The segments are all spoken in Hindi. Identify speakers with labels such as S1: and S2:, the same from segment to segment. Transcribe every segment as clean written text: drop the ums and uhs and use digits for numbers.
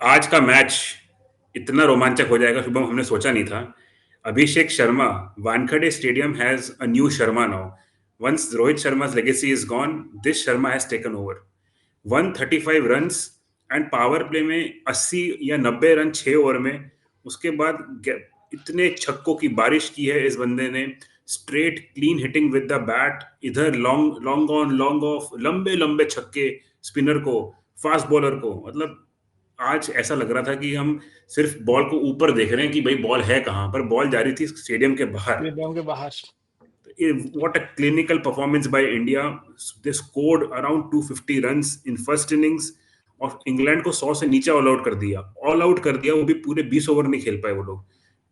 S1: आज का मैच इतना रोमांचक हो जाएगा शुभम, हमने सोचा नहीं था। Abhishek Sharma, Wankhede stadium has a new Sharma now. Once Rohit Sharma's legacy is gone, this Sharma has taken over. 135 runs and power play में 80 या 90 रन 6 ओवर में। उसके बाद इतने छक्कों की बारिश की है इस बंदे ने। Straight clean hitting with the bat, इधर long long on long off, लंबे लंबे छक्के स्पिनर को, फास्ट बॉलर को। मतलब आज ऐसा लग रहा था कि हम सिर्फ बॉल को ऊपर देख रहे हैं कि भाई बॉल है कहाँ पर, बॉल जा रही थी स्टेडियम के बाहर।
S2: स्टेडियम के बाहर।
S1: What a clinical performance by India. They scored around 250 runs in first innings और इंग्लैंड को 100 से नीचे ऑल आउट कर दिया, वो भी पूरे 20 ओवर नहीं खेल पाए वो लोग।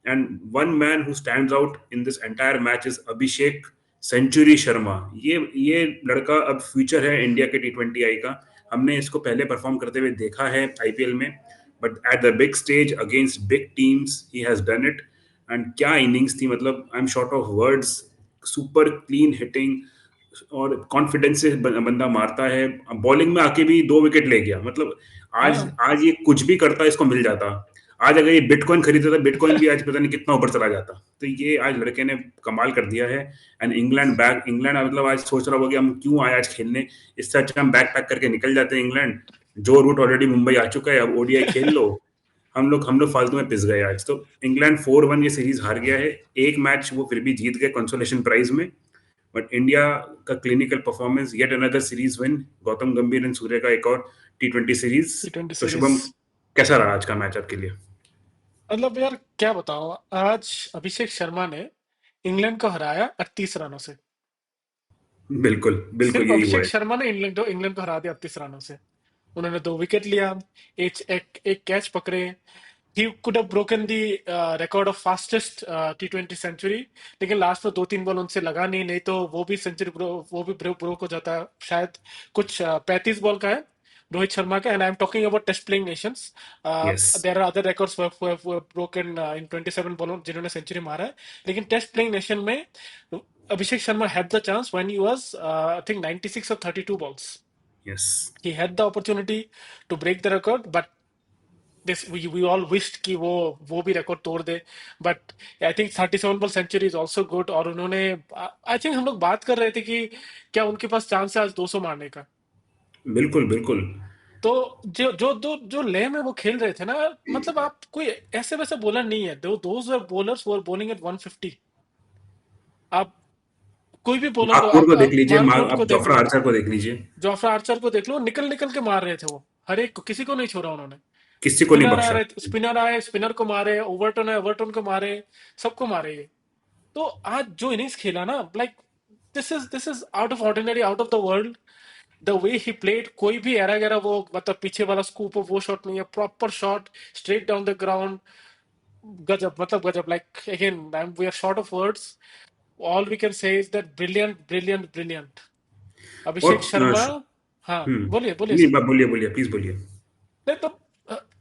S1: And one man who stands out in this entire match is Abhishek century Sharma. ये लड़का अब फ्यूचर है इंडिया के T20I का। हमने इसको पहले परफॉर्म करते हुए देखा है आईपीएल में, but at the big stage against big teams he has done it. And क्या इनिंग्स थी, मतलब I am short of words. Super clean hitting और कॉन्फिडेंस से बंदा मारता है। बॉलिंग में आके भी 2 विकेट ले गया। मतलब आज
S2: हाँ
S1: आज ये कुछ भी करता, इसको मिल जाता। आज अगर ये बिटकॉइन खरीदता था, बिटकॉइन भी आज पता नहीं कितना ऊपर चला जाता। तो ये आज लड़के ने कमाल कर दिया है। एंड इंग्लैंड मतलब आज सोच रहा होगा कि हम क्यों आए आज खेलने, इससे अच्छा हम बैक पैक करके निकल जाते हैं इंग्लैंड। जो रूट ऑलरेडी मुंबई आ चुका है, अब ओडीआई खेल लो। हम लोग फालतू में पिस गए आज तो। इंग्लैंड 4-1 ये सीरीज हार गया है। एक मैच वो फिर भी जीत गए कंसोलेशन प्राइज में। बट इंडिया का clinical performance, yet another series win. Gautam गंभीर एंड सूर्य का एक और T20 सीरीज।
S2: T20
S1: तो
S2: सीरीज।
S1: शुभम, कैसा रहा आज का मैच आपके लिए?
S2: मतलब यार क्या बताऊं, आज अभिषेक शर्मा ने इंग्लैंड को हराया 38 रनों से।
S1: बिल्कुल बिल्कुल
S2: सिर्फ
S1: यही हुआ
S2: अभिषेक
S1: है।
S2: शर्मा ने इंग्लैंड को हरा दिया 38 रनों से। उन्होंने 2 विकेट लिया, एक कैच पकड़े। He could have broken the record of fastest T20 century, लेकिन लास्ट में 2-3 बॉल उनसे लगा नहीं तो वो भी सेंचुरी वो भी ब्रोक हो जाता है शायद। कुछ 35 बॉल का है रोहित शर्मा का। And I am talking about test playing nations.
S1: Yes.
S2: There are other records broken in 27 बॉलों जिन्होंने सेंचुरी मारा है। लेकिन टेस्ट प्लेइंग नेशन में Abhishek Sharma had the chance when he was, I think, 96 or 32 balls.
S1: Yes.
S2: He had the opportunity to break the record, but this we all wished कि वो भी रिकॉर्ड तोड़ दे। But I think 37 ball century is also good. और उन्होंने, आई थिंक हम लोग बात कर रहे थे कि क्या उनके पास चांस है आज 200 मारने का।
S1: बिल्कुल बिल्कुल।
S2: तो जो लय में वो खेल रहे थे ना, मतलब आप कोई ऐसे वैसे बॉलर नहीं है। Those were bowlers were bowling at 150। आप कोई भी बॉलर को,
S1: नागपुर को देख लीजिए,
S2: मार्कवुड
S1: आप
S2: को देख
S1: जोफ्रा
S2: लो,
S1: आर्चर को देख लीजिए।
S2: जोफ्रा आर्चर को देख लो, निकल निकल के मार रहे थे वो। हर एक को, किसी को नहीं छोड़ा उन्होंने।
S1: किसी को नहीं बख्शा।
S2: स्पिनर आए, स्पिनर को मारे। ओवरटन है, ओवरटन को मारे। सबको मारे ये। तो आज जो इनिंग्स खेला ना, like this is out of ordinary, out of the world. The way he played, कोई भी एरा गैरा वो मतलब पीछे वाला स्कूप वो शॉट नहीं है, proper shot straight down the ground. गजब, मतलब गजब। Like again we are short of words. All we can say is that brilliant brilliant brilliant
S1: और
S2: अभिषेक शर्मा। हाँ, बोलिए बोलिए
S1: नहीं,
S2: सर।
S1: बोलिए बोलिए, प्लीज बोलिए।
S2: नहीं तो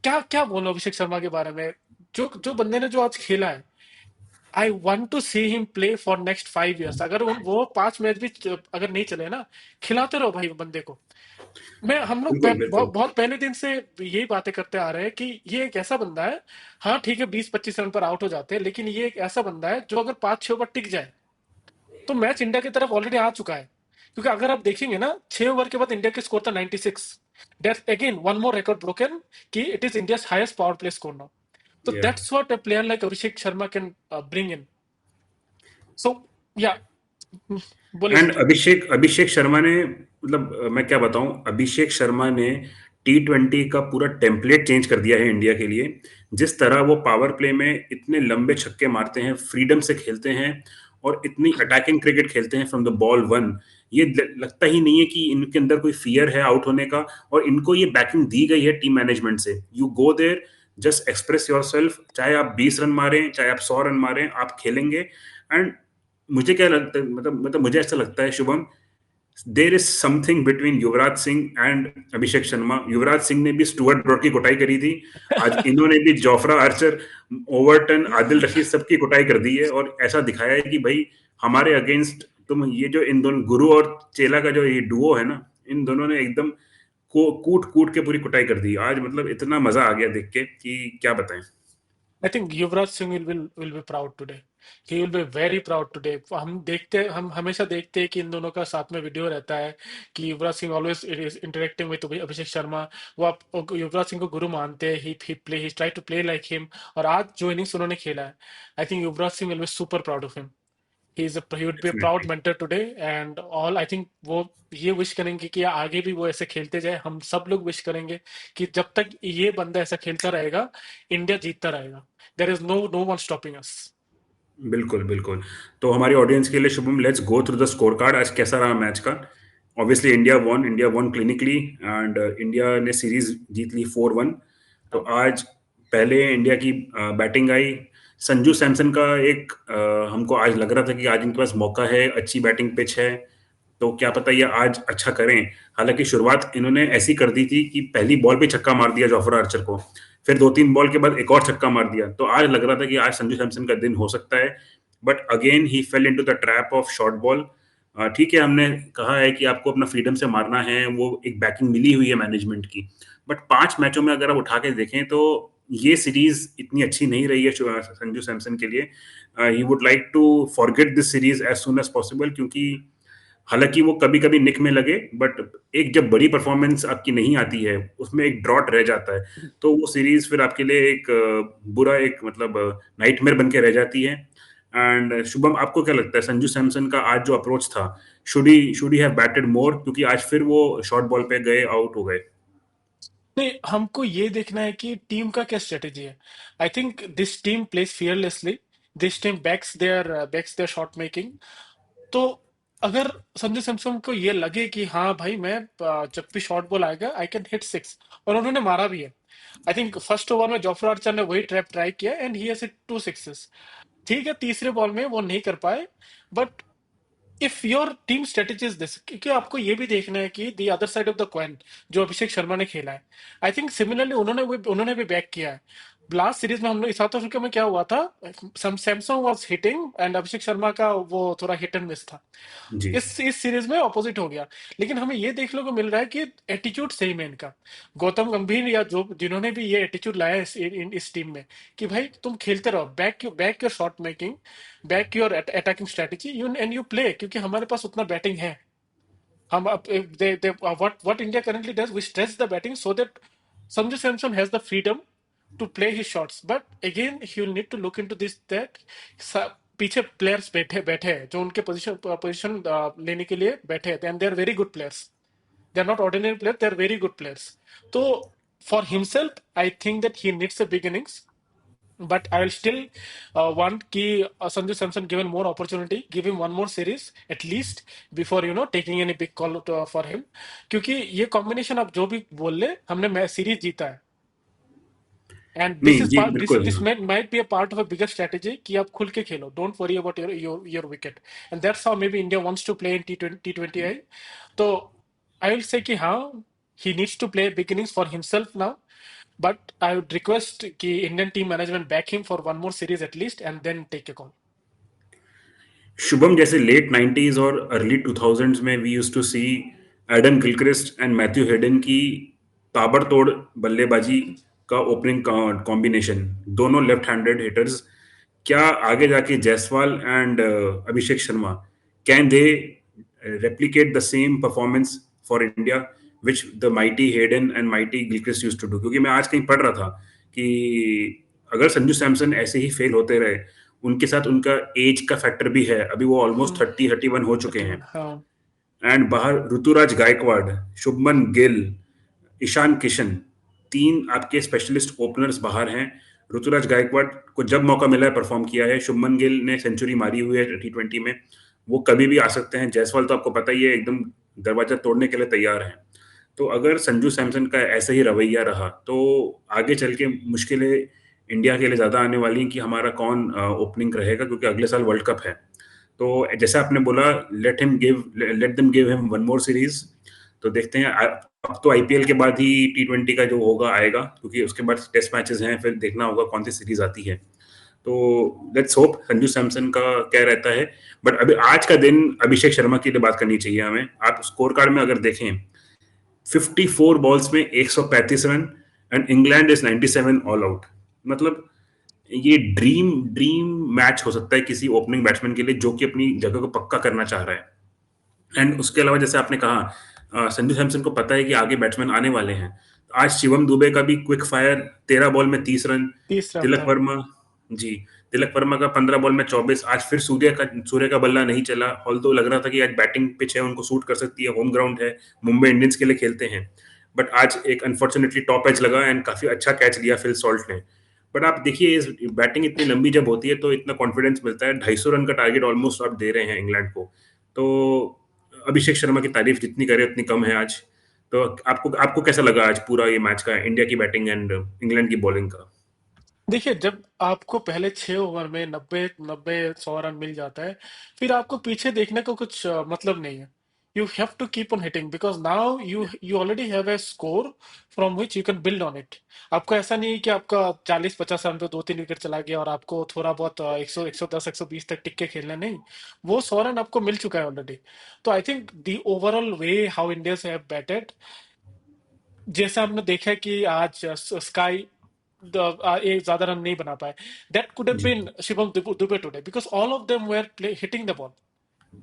S2: क्या क्या बोलो अभिषेक शर्मा के बारे में। जो जो बंदे ने जो आज खेला है, I want to see him play for next 5 years। अगर वो 5 मैच भी अगर नहीं चले ना, खिलाते रहो भाई बंदे को। हम लोग
S1: बिल्कुल बिल्कुल।
S2: बहुत पहले दिन से यही बातें करते आ रहे हैं कि ये एक ऐसा बंदा है। हाँ ठीक है, 20-25 रन पर आउट हो जाते हैं, लेकिन ये एक ऐसा बंदा है जो अगर 5-6 ओवर टिक जाए तो मैच इंडिया की तरफ ऑलरेडी आ चुका है। क्योंकि अगर आप देखेंगे ना, 6 ओवर के बाद इंडिया के स्कोर था 96। That's again one more record broken कि it is India's highest power play score now. So
S1: या
S2: that's what a player like Abhishek Sharma can bring in. So yeah, बोलिए
S1: एंड
S2: सर।
S1: अभिषेक शर्मा ने, मतलब मैं क्या बताऊं, अभिषेक शर्मा ने T20 का पूरा टेम्पलेट चेंज कर दिया है इंडिया के लिए। जिस तरह वो पावर प्ले में इतने लंबे छक्के मारते हैं, फ्रीडम से खेलते हैं और इतनी अटैकिंग क्रिकेट खेलते हैं फ्रॉम द बॉल वन। ये लगता ही नहीं है कि इनके अंदर कोई फियर है आउट होने का। और इनको ये बैकिंग दी गई है टीम मैनेजमेंट से। You go there, just express yourself. चाहे आप 20 रन मारें, चाहे आप 100 रन मारें, आप खेलेंगे। एंड मुझे क्या लगता है, मतलब मुझे ऐसा लगता है Shubham, there is something between Yuvraj Singh and Abhishek Sharma. Yuvraj Singh ने भी स्टुअर्ट ब्रॉड की कुटाई करी थी। आज इन्होंने भी Jofra Archer, Overton, Adil Rashid सबकी कुटाई कर दी है। और ऐसा दिखाया है कि भाई हमारे अगेंस्ट तुम, ये जो इन दोनों गुरु और चेला का जो ये डुओ है ना, इन दोनों ने एकदम कूट कूट के पूरी कुटाई कर दी आज, मतलब इतना मजा आ गया देख के कि क्या बताएं।
S2: I think Yuvraj Singh will be proud today. He will be very proud today. हम हमेशा देखते हैं कि इन दोनों का साथ में वीडियो रहता है कि Yuvraj Singh always is interacting with Abhishek Sharma. वो आप युवराज सिंह को गुरु मानते हैं। He try to play like him. और आज जो इनिंग्स उन्होंने खेला है, I think Yuvraj Singh will be super proud of him. he would be a proud
S1: definitely.
S2: mentor today and all I think वो ये विश करेंगे कि आगे भी वो ऐसे खेलते जाए। हम सब लोग विश करेंगे कि जब तक ये बंदा ऐसा खेलता रहेगा, इंडिया जीतता रहेगा। There is no one stopping us.
S1: बिल्कुल, बिल्कुल। तो हमारी ऑडियंस के लिए Shubham, let's go through the score card. आज कैसा रहा मैच का? Obviously India won clinically, and India ने सीरीज जीत ली 4-1। तो आज पहले इंडिया की बैटिंग आई। संजू सैमसन का एक हमको आज लग रहा था कि आज इनके पास मौका है, अच्छी बैटिंग पिच है, तो क्या पता ये आज अच्छा करें। हालांकि शुरुआत इन्होंने ऐसी कर दी थी कि पहली बॉल पे छक्का मार दिया जॉफरा आर्चर को, फिर 2-3 बॉल के बाद एक और छक्का मार दिया, तो आज लग रहा था कि आज संजू सैमसन का दिन हो सकता है। But again he fail into the trap of short ball. ठीक है, हमने कहा है कि आपको अपना फ्रीडम से मारना है, वो एक बैकिंग मिली हुई है मैनेजमेंट की। बट 5 मैचों में अगर आप उठा के देखें तो ये सीरीज इतनी अच्छी नहीं रही है संजू सैमसन के लिए। He would like to forget this series as soon as possible, क्योंकि हालांकि वो कभी कभी निक में लगे, बट एक जब बड़ी परफॉर्मेंस आपकी नहीं आती है, उसमें एक ड्रॉट रह जाता है, तो वो सीरीज फिर आपके लिए एक बुरा, एक मतलब नाइटमेयर बन के रह जाती है। एंड शुभम, आपको क्या लगता है संजू सैमसन का आज जो अप्रोच था, शुड ही हैव बैटेड मोर, क्योंकि आज फिर वो शॉर्ट बॉल पे गए, आउट हो गए?
S2: नहीं, हमको ये देखना है कि टीम का क्या स्ट्रेटेजी है। I think this team plays fearlessly. This team backs their shot making. तो अगर संजू सैमसन को ये लगे कि हाँ भाई मैं जब भी शॉर्ट बॉल आएगा आई कैन हिट सिक्स, और उन्होंने मारा भी है। आई थिंक फर्स्ट ओवर में जोफ्रा आर्चर ने वही ट्रैप ट्राई किया and he has hit 2 sixes. ठीक है, तीसरे बॉल में वो नहीं कर पाए। But if your team strategy is this, क्योंकि आपको ये भी देखना है कि the other side of the coin जो अभिषेक शर्मा ने खेला है, आई थिंक सिमिलरली उन्होंने भी बैक किया है। लास्ट सीरीज में हम लोग साउथ अफ्रीका में क्या हुआ था, Samsung was hitting and Abhishek Sharma का वो थोड़ा हिट एंड मिस था।
S1: जी।
S2: इस सीरीज में ऑपोजिट हो गया। लेकिन हमें ये देखने को मिल रहा है कि एटीट्यूड सेम है इनका। गौतम गंभीर या जो जिन्होंने भी ये एटीट्यूड लाया है इस टीम में, कि भाई तुम खेलते रहो, back your shot making, back your attacking strategy, you and you play, क्योंकि हमारे पास उतना बैटिंग है। हम अब do what India currently does, we stretch the batting so that Sanju Samson has the freedom to play his shots. But again he will need to look into this that पीछे प्लेयर्स बैठे बैठे हैं जो उनके पोजीशन लेने के लिए बैठे हैं, and they are very good players. They are not ordinary player, they are very good players. तो for himself I think that he needs a big innings, but I will still want कि Sanju Samson given more opportunity, give him one more series at least before taking any big call for him। क्योंकि ये कॉम्बिनेशन आप जो भी बोल ले, हमने सीरीज जीता है। एंड दिस
S1: नहीं
S2: इज
S1: जी,
S2: पार्ट दिस
S1: बिल्कुल।
S2: This might be a part of a bigger strategy कि आप खुल के खेलो, don't worry about your wicket. And that's how maybe India wants to play in T twenty I. तो आई विल से कि हाँ, he needs to play beginnings for himself now. But I would request कि Indian team management back him for one more series at least and then take a call।
S1: Shubham, जैसे लेट 90s और अर्ली 2000s में we used to see Adam Gilchrist and Matthew Hayden की ताबड़तोड़ बल्लेबाजी का ओपनिंग कॉम्बिनेशन, दोनों लेफ्ट हैंडेड हिटर्स। क्या आगे जाके Jaiswal and Abhishek Sharma, can they replicate the same performance for India which the mighty Hayden and mighty Gilchrist used to do? क्योंकि मैं आज कहीं पढ़ रहा था कि अगर संजू सैमसन ऐसे ही फेल होते रहे, उनके साथ उनका एज का फैक्टर भी है, अभी वो ऑलमोस्ट 30-31 हो चुके हैं।
S2: 31, हाँ।
S1: एंड बाहर ऋतुराज गायकवाड़, शुभमन गिल, ईशान किशन, 3 आपके स्पेशलिस्ट ओपनर्स बाहर हैं। ऋतुराज गायकवाड़ को जब मौका मिला है परफॉर्म किया है, शुभमन गिल ने सेंचुरी मारी हुई है T20 में, वो कभी भी आ सकते हैं। जायसवाल तो आपको पता ही है, एकदम दरवाजा तोड़ने के लिए तैयार हैं। तो अगर संजू सैमसन का ऐसा ही रवैया रहा तो आगे चल के मुश्किलें इंडिया के लिए ज़्यादा आने वाली हैं कि हमारा कौन ओपनिंग रहेगा, क्योंकि अगले साल वर्ल्ड कप है। तो जैसे आपने बोला, let them give him one more series. तो देखते हैं, अब तो आईपीएल के बाद ही T20 का जो होगा आएगा, क्योंकि उसके बाद टेस्ट मैचेस हैं, फिर देखना होगा कौन सी सीरीज आती है। तो लेट्स होप संजू सैमसन का क्या रहता है। बट अभी आज का दिन अभिषेक शर्मा के लिए बात करनी चाहिए हमें। आप स्कोर कार्ड में अगर देखें 54 बॉल्स में 135 run, and England is 97 all out. मतलब ये ड्रीम ड्रीम मैच हो सकता है किसी ओपनिंग बैट्समैन के लिए जो कि अपनी जगह को पक्का करना चाह रहा है। एंड उसके अलावा जैसे आपने कहा, संजू सैमसन को पता है कि आगे बैट्समैन आने वाले हैं। आज शिवम दुबे का भी क्विक फायर, 13 बॉल में 30 रन।
S2: 30 रन
S1: तिलक
S2: था।
S1: वर्मा, जी, तिलक वर्मा का 15 बॉल में 24। आज फिर सूर्य का बल्ला नहीं चला, ऑल तो लग रहा था कि आज बैटिंग पिच है, उनको सूट कर सकती है, होम ग्राउंड है, मुंबई इंडियंस के लिए खेलते हैं। बट आज एक अनफॉर्चुनेटली टॉप एज लगा एंड काफी अच्छा कैच लिया फिल सॉल्ट ने। बट आप देखिए, इस बैटिंग इतनी लंबी जब होती है तो इतना कॉन्फिडेंस मिलता है। 250 रन का टारगेट ऑलमोस्ट आप दे रहे हैं इंग्लैंड को। तो अभिषेक शर्मा की तारीफ जितनी करें उतनी कम है आज। तो आपको आपको कैसा लगा आज पूरा ये मैच का, इंडिया की बैटिंग एंड इंग्लैंड की बॉलिंग का?
S2: देखिए, जब आपको पहले 6 ओवर में 90-100 रन मिल जाता है, फिर आपको पीछे देखने को कुछ मतलब नहीं है। You have to keep on hitting because now you you already have a score from which you can build on it. आपको ऐसा नहीं है कि आपका 40-50 रन पे 2-3 विकेट चला गया और आपको थोड़ा बहुत 100, 110, 120 तक टिक के खेलना नहीं। वो 100 रन आपको मिल चुका है ऑलरेडी। तो I think the overall way how India have batted, जैसा हमने देखा कि आज स्काई एक ज्यादा रन नहीं बना पाए, दैट कुड हैव
S1: जी,
S2: been Shivam Dube today because all of them were hitting the ball.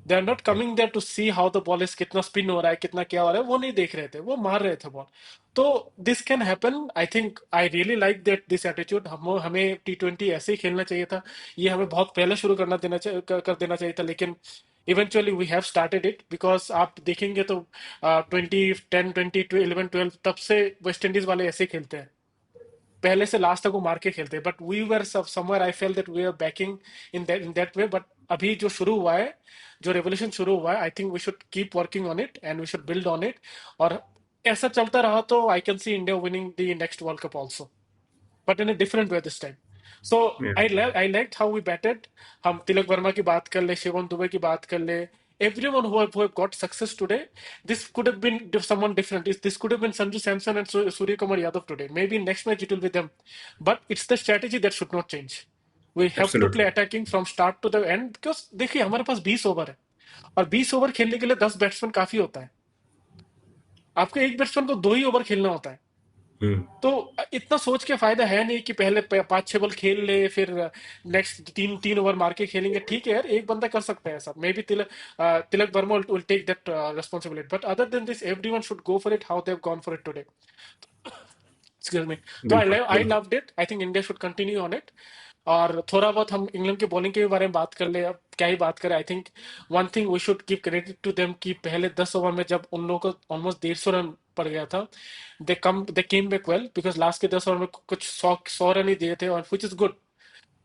S2: They are not coming there to see how the ball is, कितना स्पिन हो रहा है, कितना क्या हो रहा है, वो नहीं देख रहे थे, वो मार रहे थे बॉल। तो this can happen. I think I really like that this attitude. हमें T20 ऐसे ही खेलना चाहिए था। ये हमें बहुत पहले शुरू कर देना चाहिए था, लेकिन eventually we have started it because आप देखेंगे तो 2010, 2011, 12 तब से वेस्ट इंडीज वाले ऐसे ही खेलते हैं, पहले से लास्ट तक वो मार के खेलते हैं। But we were somewhere, I fail that we are backing in that way. But अभी जो शुरू हुआ है, जो रेवोल्यूशन शुरू हुआ है, I think we should keep working on it and we should build on it. और ऐसा चलता रहा तो I can see India winning the next world cup also, but in a different way this time. So I like how we batted. हम तिलक वर्मा की बात कर ले, शिवम दुबे की बात कर ले, everyone who have got success today, this could have been someone different. This could have been Sanju Samson and Surya Kumar Yadav today. Maybe next match it will be them. But it's the strategy that should not change. We have to play
S1: absolutely.
S2: attacking from start to the end because देखिए हमारे पास 20 ओवर है, और 20 ओवर खेलने के लिए 10 बैट्समैन काफी होता है। आपको एक बैट्समैन को 2 ही ओवर खेलना होता है।
S1: हम्म।
S2: तो इतना सोच के फायदा है नहीं कि पहले 5-6 बॉल खेल ले, फिर नेक्स्ट तीन तीन ओवर मार के खेलेंगे। ठीक है यार, एक बंदा कर सकता है ऐसा, maybe Tilak Verma will take that responsibility, but other than this everyone should go for it how they have gone for it today. Excuse me. तो
S1: बिल्कुल
S2: आई
S1: बिल्कुल।
S2: Loved it. I think India should continue on it. और थोड़ा बहुत हम इंग्लैंड के बॉलिंग के बारे में बात कर ले, अब क्या ही बात करें। I think one thing we should give credit to them कि पहले 10 ओवर में जब उन लोगों को ऑलमोस्ट 150 रन पड़ गया था, they came back well because last के 10 ओवर में कुछ 100 रन ही दिए थे, और which is good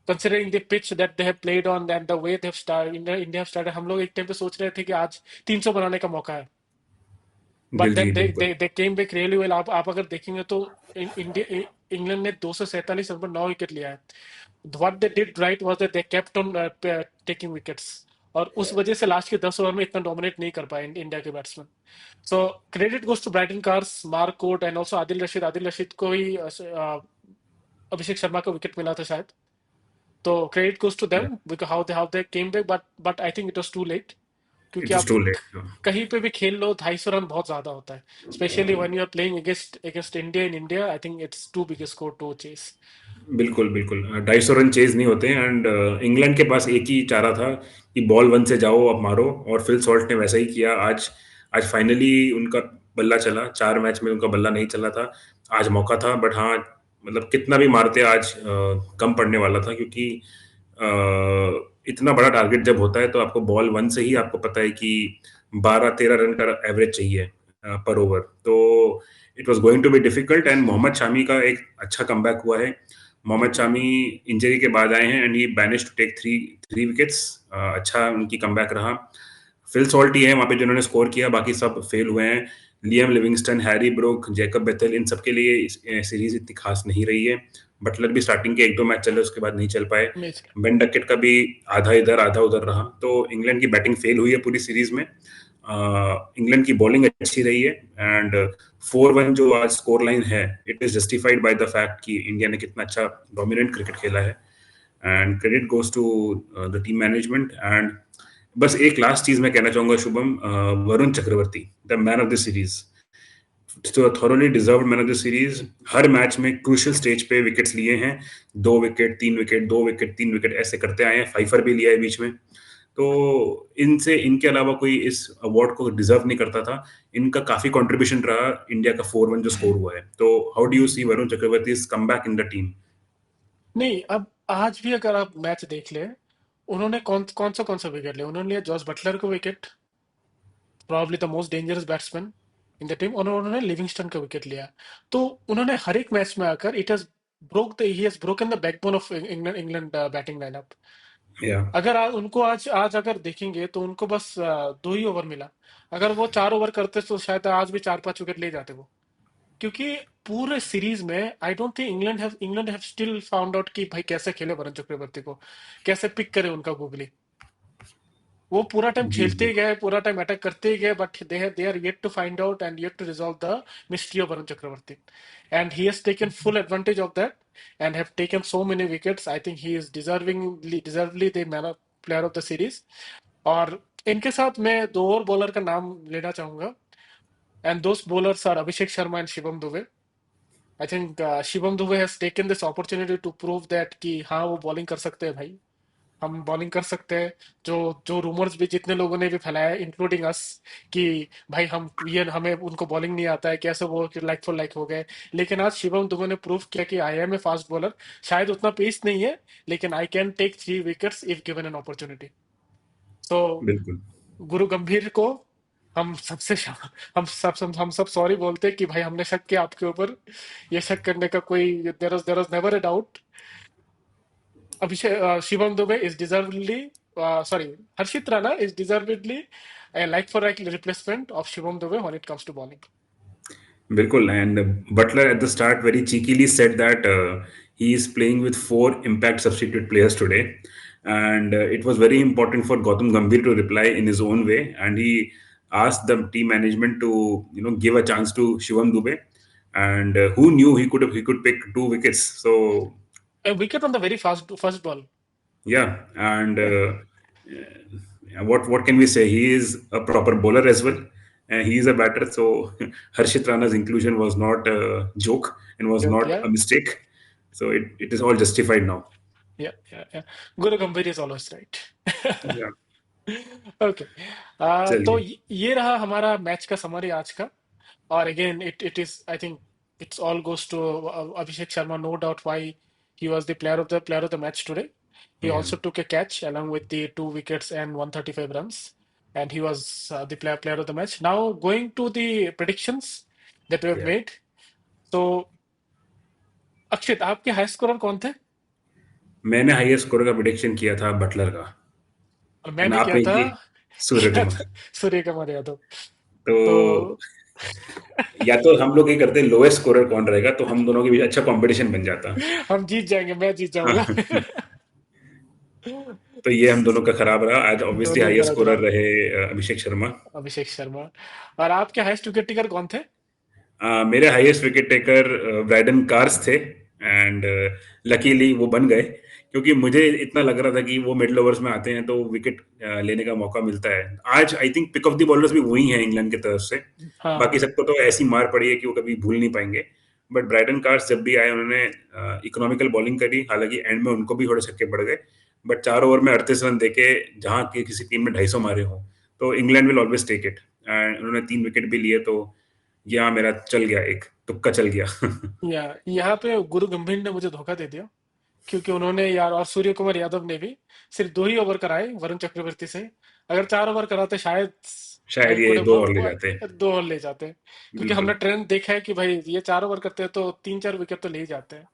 S2: considering the pitch that they have played on and the way they have start India have started. हम लोग एक टाइम पे सोच रहे थे कि आज 300 बनाने का मौका है, बट
S1: जी,
S2: देन
S1: बिल्कुल।
S2: दे केम बैक रियली वेल। आप अगर देखेंगे तो इंडिया इंग्लैंड ने 247 रन पर 9 विकेट लिया है। What they did right was that they kept on taking wickets, और उस वजह से लास्ट के 10 ओवर में इतना डोमिनेट नहीं कर पाए इंडिया के batsman. So credit goes to Brydon Carse, Mark Wood and also Adil Rashid. Adil Rashid को ही अभिषेक शर्मा को विकेट मिला था शायद। तो credit goes to them because how they came back, but I think it was too late. क्योंकि
S1: इट इज
S2: आप
S1: टू लेट।
S2: कहीं पे भी खेल लो, 250 रन बहुत ज्यादा होता है, especially when you are playing against India in India. I think it's too big score to chase.
S1: बिल्कुल बिल्कुल, 250 रन चेज नहीं होते। एंड इंग्लैंड के पास एक ही चारा था कि बॉल वन से जाओ अब मारो, और फिल सॉल्ट ने वैसा ही किया आज। आज फाइनली उनका बल्ला चला, 4 मैच में उनका बल्ला नहीं चला था। आज मौका था, बट हाँ, मतलब कितना भी मारते आज कम पड़ने वाला था, क्योंकि इतना बड़ा टारगेट जब होता है तो आपको बॉल वन से ही आपको पता है कि 12-13 रन का एवरेज चाहिए पर ओवर। तो it was going to be difficult, and Mohammed Shami का एक अच्छा कमबैक हुआ है। मोहम्मद शामी इंजरी के बाद आए हैं and he manage to take three three wickets. अच्छा उनकी कमबैक रहा। फिल सॉल्ट ही है वहां पे जिन्होंने स्कोर किया, बाकी सब फेल हुए हैं। Liam Livingstone, Harry Brook, Jacob Bethell, इन सबके लिए सीरीज इतनी खास नहीं रही है। बटलर भी स्टार्टिंग के 1-2 मैच चले, उसके बाद नहीं चल पाए।
S2: मैच
S1: बेन डकेट का भी आधा इधर आधा उधर रहा। तो इंग्लैंड की बैटिंग फेल हुई है पूरी सीरीज में। इंग्लैंड की बॉलिंग अच्छी रही है, एंड 4-1 जो आज स्कोर लाइन है, it is justified by the fact कि इंडिया ने कितना अच्छा डोमिनेंट क्रिकेट खेला है। And credit goes to the team management. And बस एक लास्ट चीज मैं कहना चाहूंगा Shubham, Varun Chakravarthy, the man of the series. Thoroughly deserved man of the series. हर मैच में क्रूशियल स्टेज पे विकेट्स लिए हैं, 2 विकेट 3 विकेट, 2 विकेट 3 विकेट ऐसे करते आए हैं, फाइफर भी लिया है बीच में। तो इनसे इनके अलावा कोई इस अवार्ड को डिजर्व नहीं करता था। इनका काफी कंट्रीब्यूशन रहा इंडिया का 4-1 जो स्कोर हुआ है। तो how do you see Varun Chakravarthy come back in the team?
S2: नहीं, अब आज भी अगर आप मैच देख ले, उन्होंने कौन सा विकेट लिया? उन्होंने लिया जॉस बटलर को wicket, probably the most dangerous batsman in the team, और उन्होंने लिविंगस्टन का विकेट लिया। तो उन्होंने हर एक मैच में आकर it has he has broken the backbone of England batting lineup.
S1: या
S2: अगर उनको आज अगर देखेंगे तो उनको बस 2 ही ओवर मिला। अगर वो 4 ओवर करते तो शायद आज भी 4-5 विकेट ले जाते वो। क्योंकि पूरे सीरीज में I don't think England have still found out कि भाई कैसे खेले वरुण चक्रवर्ती को, कैसे पिक करे उनका गूगली। वो पूरा टाइम
S1: जी
S2: खेलते
S1: जी।
S2: ही गए, पूरा टाइम अटैक करते ही गए, but they are yet to find out and yet to resolve the mystery of Varun Chakravarthy. And he has taken full advantage of that and have taken so many wickets. I think he is deservedly the man of player of the series. और इनके साथ मैं दो और बॉलर का नाम लेना चाहूंगा, and those bowlers are Abhishek Sharma and Shivam Dube. I think Shivam Dube has taken this opportunity to prove that कि हाँ वो बॉलिंग कर सकते हैं भाई, हम बॉलिंग कर सकते हैं। जो जो रूमर्स भी जितने लोगों ने भी फैलाया इंक्लूडिंग अस कि भाई हम ये हमें उनको बॉलिंग नहीं आता है, कैसे वो लाइक फॉर लाइक हो गए। लेकिन आज शिवम दुबे ने प्रूव किया कि I am a fast bowler. शायद उतना पेस नहीं है, लेकिन I can take 3 wickets if given an opportunity. So
S1: बिल्कुल।
S2: गुरु गंभीर को हम सबसे हम सब सॉरी बोलते हैं कि भाई हमने शक किया आपके ऊपर। ये शक करने का कोई, there is never a doubt. Abhishek, Shivam Dube is deservedly, sorry, Harshit Rana is deservedly a like for like replacement of Shivam Dube when it comes to bowling.
S1: Bilkul. And Butler at the start very cheekily said that he is playing with 4 impact substitute players today. And it was very important for Gautam Gambhir to reply in his own way. And he asked the team management to, give a chance to Shivam Dube. And who knew he could pick 2 wickets. So
S2: A wicket on the very first ball.
S1: yeah, and what can we say? He is a proper bowler as well, and he is a batter. So Harshit Rana's inclusion was not a joke and was
S2: Joke,
S1: not
S2: yeah,
S1: a mistake. So it is all justified now.
S2: yeah, yeah, yeah. Guru Gambhir is always right.
S1: Yeah,
S2: okay, तो
S1: चलिए।
S2: ये रहा हमारा मैच का समरी आज का। और again it is I think it's all goes to Abhishek Sharma, no doubt why he was the player of the match today. He
S1: Yeah,
S2: also took a catch along with the 2 wickets and 135 runs, and he was the player of the match. Now going to the predictions that we have
S1: yeah.
S2: made. So अक्षित, आपके हाई स्कोरर कौन थे?
S1: मैंने हाईएस्ट स्कोर का प्रिडिक्शन किया था बटलर का।
S2: और
S1: एंड
S2: मैंने किया
S1: आपने
S2: था
S1: की सूर्य कुमार।
S2: सूर्य कुमार यादव। तो
S1: तो या तो हम लोग ये करते लोएस्ट स्कोरर कौन रहेगा, तो हम दोनों के बीच अच्छा कंपटीशन बन जाता।
S2: हम जीत जाएंगे, मैं जीत जाऊंगा।
S1: हाँ। तो ये हम दोनों का खराब रहा आज। ऑब्वियसली
S2: दोनों
S1: हाईएस्ट
S2: का
S1: स्कोरर
S2: खराब।
S1: रहे अभिषेक शर्मा।
S2: अभिषेक शर्मा। और आपके हाईएस्ट विकेट टेकर कौन थे?
S1: मेरे highest wicket taker Brydon Carse थे। एंड लकीली वो बन गए, क्योंकि मुझे इतना लग रहा था कि वो मिडल ओवर्स में आते हैं तो विकेट लेने का मौका मिलता है। आज I think pick of the bowlers भी वही हैं इंग्लैंड की तरफ से।
S2: हाँ,
S1: बाकी
S2: हाँ,
S1: सबको तो ऐसी मार पड़ी है कि वो कभी भूल नहीं पाएंगे। बट ब्राइडन कार्स जब भी आए उन्होंने इकोनॉमिकल बॉलिंग करी। हालांकि एंड में उनको भी थोड़े छक्के पड़ गए, बट 4 ओवर में 38 रन देके जहाँ की किसी टीम में 250 मारे हों, तो England will always take it. एंड उन्होंने 3 विकेट भी लिए, तो यहाँ मेरा चल गया, एक तुक्का चल गया।
S2: या यहाँ पे गुरु गंभीर ने मुझे धोखा दे दिया, क्योंकि उन्होंने यार, और सूर्य कुमार यादव ने भी सिर्फ 2 ही ओवर कराए वरुण चक्रवर्ती से। अगर 4 ओवर कराते शायद
S1: शायद
S2: आई
S1: ये
S2: कुड
S1: 2 और ले जाते हैं।
S2: 2 और ले जाते। क्योंकि हमने
S1: बिल्कुल,
S2: ट्रेंड देखा है कि भाई ये 4 ओवर करते हैं तो 3-4 विकेट तो ले ही जाते हैं।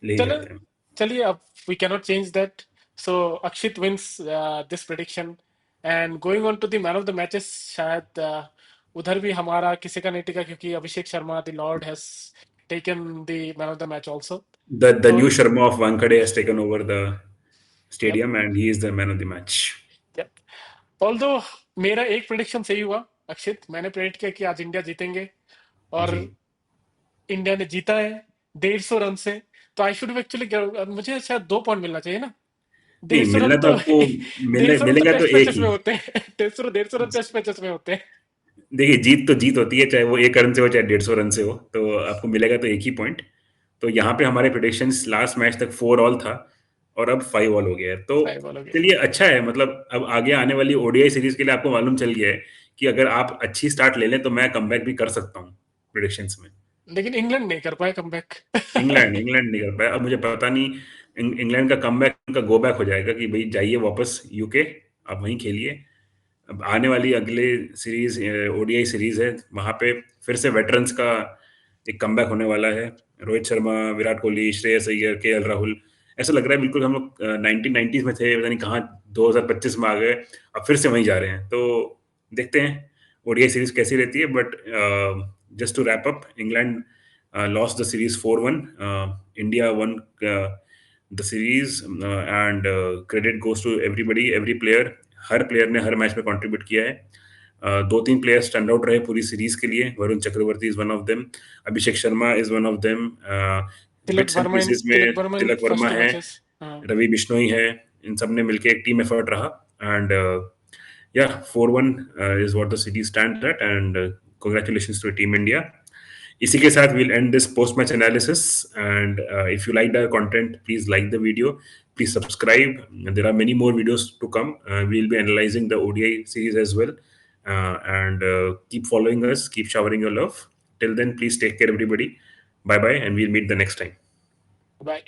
S1: ले ही
S2: चलो,
S1: जाते हैं।
S2: चलिए, अब we cannot change that. So Akshit wins this prediction, and going on to the man of the matches. शायद उधर भी हमारा किसी का नहीं टिका, क्योंकि Abhishek Sharma the lord has taken the man of the match also.
S1: The
S2: तो
S1: new Sharma of Wankhede has taken over the
S2: yep,
S1: stadium and he is the man of the match.
S2: yep. Although मेरा एक प्रिडिक्शन सही हुआ अक्षित। मैंने प्रेडिक्ट किया कि आज इंडिया जीतेंगे, और
S1: जी।
S2: इंडिया ने जीता है 150 रन से। तो आई शुड एक्चुअली, मुझे शायद 2 पॉइंट मिलना चाहिए ना।
S1: नहीं,
S2: 150 रन
S1: मिलना तो
S2: तो
S1: आपको
S2: 150 रन तो
S1: मिलेगा तो
S2: टेस्ट
S1: एक
S2: मैचेस
S1: ही।
S2: में होते हैं। 150 रन टेस्ट मैचेस में होते हैं।
S1: देखिए, जीत तो जीत होती है, चाहे वो 1 रन से हो, चाहे 150 रन से हो, तो आपको मिलेगा तो एक ही पॉइंट। तो यहाँ पे हमारे प्रेडिक्शंस लास्ट मैच तक 4 ऑल था और अब 5 ऑल हो गया है। तो
S2: 5 ऑल हो गया।
S1: चलिए अच्छा है, मतलब अब आगे आने वाली ओडीआई सीरीज़ के लिए आपको मालूम चल गया है कि अगर आप अच्छी स्टार्ट ले लें, तो मैं कमबैक भी कर सकता हूँ प्रेडिक्शंस में।
S2: लेकिन इंग्लैंड नहीं कर पाया कमबैक।
S1: इंग्लैंड नहीं कर पाया। अब मुझे पता नहीं इंग्लैंड का कमबैक का गो बैक हो जाएगा कि भई जाइए वापस यूके, आप वहीं खेलिए। अब आने वाली अगले सीरीज़ ओडीआई सीरीज़ है, वहाँ पे फिर से वेटरन्स का एक कमबैक होने वाला है। रोहित शर्मा, विराट कोहली, श्रेयस अय्यर, केएल राहुल, ऐसा लग रहा है बिल्कुल हम लोग 1990s में थे, पता नहीं कहाँ 2025 में आ गए, अब फिर से वहीं जा रहे हैं। तो देखते हैं ओडीआई सीरीज़ कैसी रहती है, but just to wrap up, England lost the series 4-1. India won the series, and credit goes to everybody, every player. Her player ने हर मैच में कंट्रीब्यूट किया है। 2-3 प्लेयर स्टैंड आउट रहे पूरी सीरीज के लिए। Varun Chakravarthy is one of them, Abhishek Sharma is one of them, bits and pieces
S2: Tilak
S1: में
S2: वर्मा इन
S1: तिलक
S2: फर्स्ट
S1: वर्मा
S2: 2
S1: है,
S2: मैचेस। हाँ।
S1: रवि बिश्नोई है। इन सब ने मिलके एक टीम एफर्ट रहा, एंड या 4-1 is what the series stand at, and congratulations to team India. इसी के साथ we'll end this post match analysis, and if you liked our content, please like the video, please subscribe. There are many more videos to come. We'll be analyzing the ODI series as well, and keep following us, keep showering your love. Till then, please take care everybody. Bye bye, and we'll meet the next time.
S2: Bye.